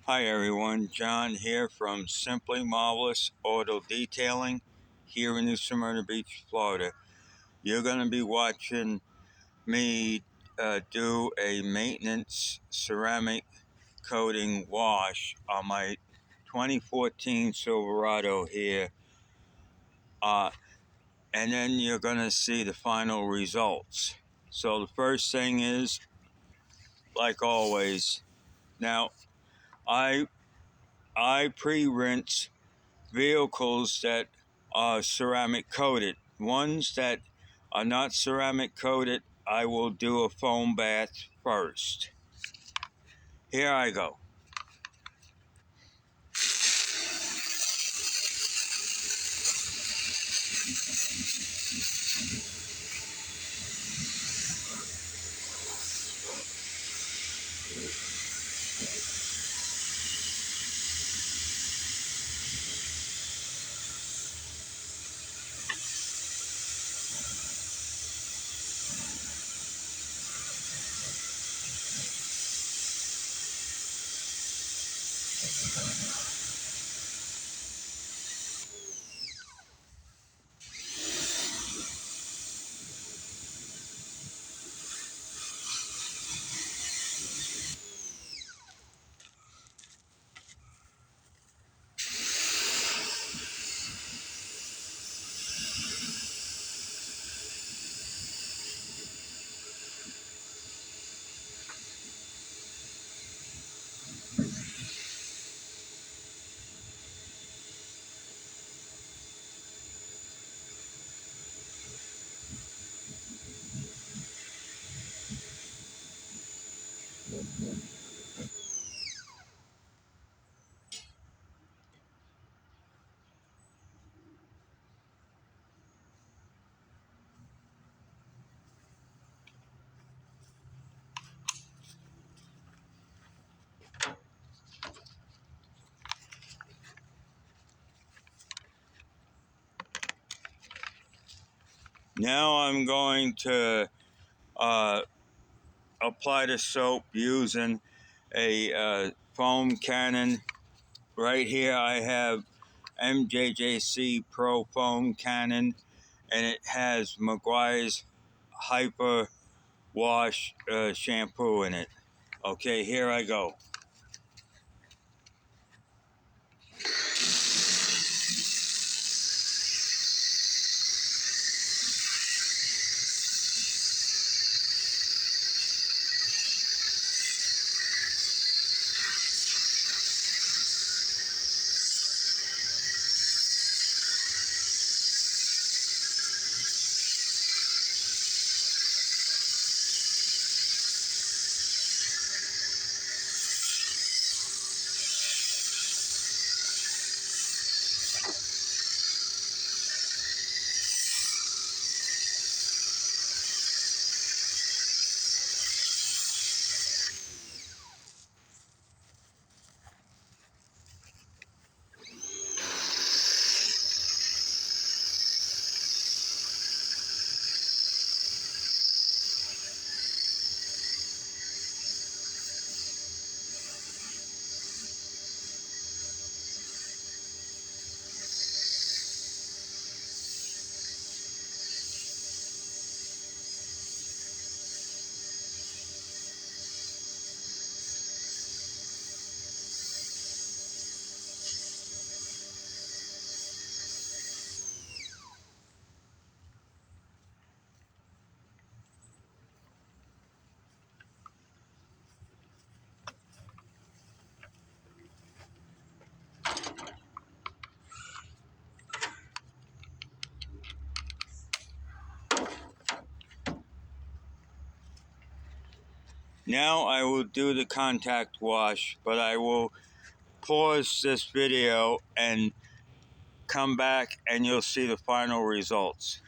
Hi everyone, John here from Simply Marvelous Auto Detailing here in New Smyrna Beach, Florida. You're going to be watching me do a maintenance ceramic coating wash on my 2014 Silverado here. And then you're going to see the final results. So the first thing is, like always, now I pre-rinse vehicles that are ceramic coated. Ones that are not ceramic coated, I will do a foam bath first. Here I go. Now I'm going to apply the soap using a foam cannon. Right here I have MJJC Pro Foam Cannon, and it has Meguiar's Hyper Wash shampoo in it. Okay, here I go. Now I will do the contact wash, but I will pause this video and come back and you'll see the final results.